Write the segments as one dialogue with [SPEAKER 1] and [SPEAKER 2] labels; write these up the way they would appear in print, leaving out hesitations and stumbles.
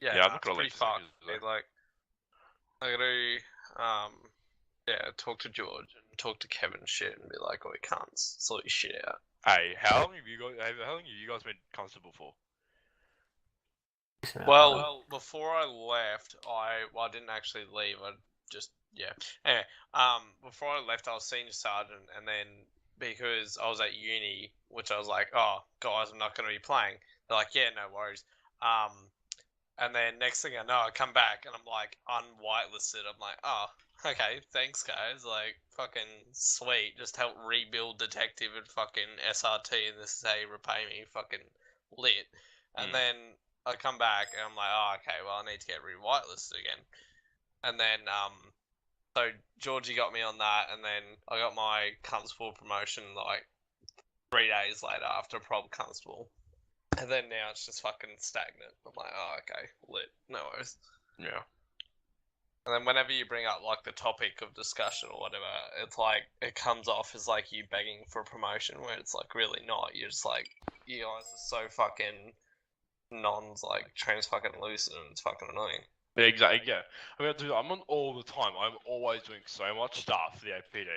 [SPEAKER 1] Yeah,
[SPEAKER 2] Yeah, I'm
[SPEAKER 1] nah,
[SPEAKER 2] not
[SPEAKER 1] it's
[SPEAKER 2] gonna
[SPEAKER 1] pretty
[SPEAKER 2] leave
[SPEAKER 1] fucked.
[SPEAKER 2] this
[SPEAKER 1] Like, I gotta, talk to George and talk to Kevin shit and be like, oh, we can't sort your shit out.
[SPEAKER 2] Hey, how long have you guys been constable for?
[SPEAKER 1] Well, before I left, I didn't actually leave. I just Anyway, before I left, I was senior sergeant, and then because I was at uni, which I was like, oh guys, I'm not going to be playing. They're like, yeah, no worries. And then next thing I know, I come back and I'm like unwhitelisted. I'm like, oh, okay, thanks guys. Like, fucking sweet. Just help rebuild detective and fucking SRT, and this is how you repay me. Fucking lit. And then I come back and I'm like, oh, okay, well, I need to get re-whitelisted again. And then, so Georgie got me on that, and then I got my constable promotion like 3 days later after prob constable. And then now it's just fucking stagnant. I'm like, oh, okay, lit. No worries.
[SPEAKER 2] Yeah.
[SPEAKER 1] And then whenever you bring up like the topic of discussion or whatever, it's like it comes off as like you begging for a promotion, where it's like really not. You're just like, you guys are so fucking nons, like trans fucking lucid, and it's fucking annoying.
[SPEAKER 2] Yeah, exactly. Yeah. I mean, dude, I'm on all the time. I'm always doing so much stuff for the APD,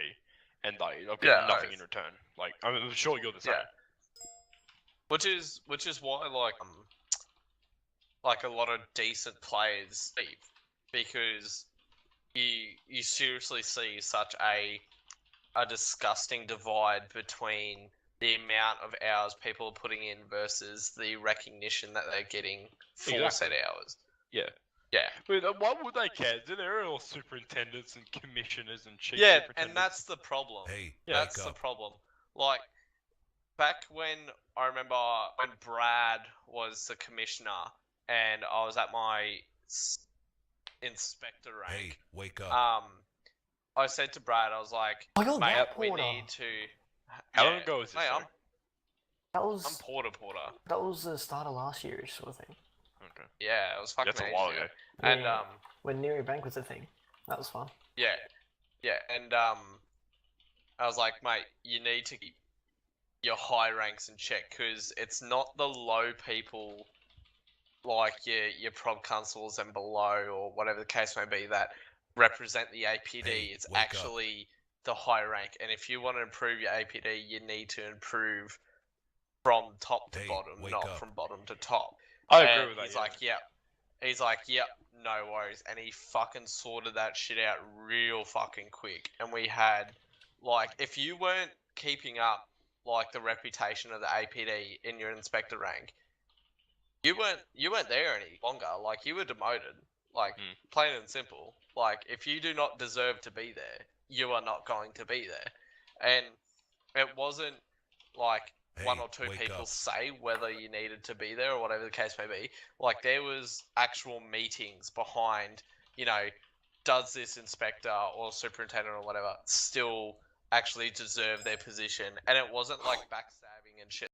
[SPEAKER 2] and like I'll get nothing in return. Like I'm sure you're the same.
[SPEAKER 1] Yeah. Which is why like a lot of decent players leave, because you seriously see such a disgusting divide between the amount of hours people are putting in versus the recognition that they're getting for said hours.
[SPEAKER 2] Yeah.
[SPEAKER 1] Yeah.
[SPEAKER 2] But why would they care? They're all superintendents and commissioners and chief
[SPEAKER 1] Yeah,
[SPEAKER 2] superintendents.
[SPEAKER 1] and that's the problem.
[SPEAKER 3] Hey,
[SPEAKER 1] that's the problem. Like, back when I remember when Brad was the commissioner and I was at my inspector rank.
[SPEAKER 3] Hey, wake up.
[SPEAKER 1] I said to Brad, I was like, mate, we need to.
[SPEAKER 2] How long ago was this?
[SPEAKER 1] Mate,
[SPEAKER 4] I'm
[SPEAKER 1] Porter.
[SPEAKER 4] That was the start of last year, sort of thing.
[SPEAKER 2] Okay.
[SPEAKER 1] Yeah, it was fucking
[SPEAKER 2] That's a while ago.
[SPEAKER 1] And
[SPEAKER 4] when Neri Bank was a thing, that was fun.
[SPEAKER 1] Yeah, and I was like, mate, you need to keep your high ranks in check, because it's not the low people, like your prob constables and below, or whatever the case may be, that represent the APD.
[SPEAKER 3] Hey,
[SPEAKER 1] it's
[SPEAKER 3] wake
[SPEAKER 1] actually the high rank, and if you want to improve your APD, you need to improve from top to bottom, not from bottom to top.
[SPEAKER 2] I agree with that.
[SPEAKER 1] He's like, yep. He's like, yep, no worries. And he fucking sorted that shit out real fucking quick. And we had, like, if you weren't keeping up, like, the reputation of the APD in your inspector rank, you weren't there any longer. Like, you were demoted. Like, plain and simple. Like, if you do not deserve to be there, you are not going to be there. And it wasn't like one or two people say whether you needed to be there or whatever the case may be. Like, there was actual meetings behind, you know, does this inspector or superintendent or whatever still actually deserve their position? And it wasn't like backstabbing and shit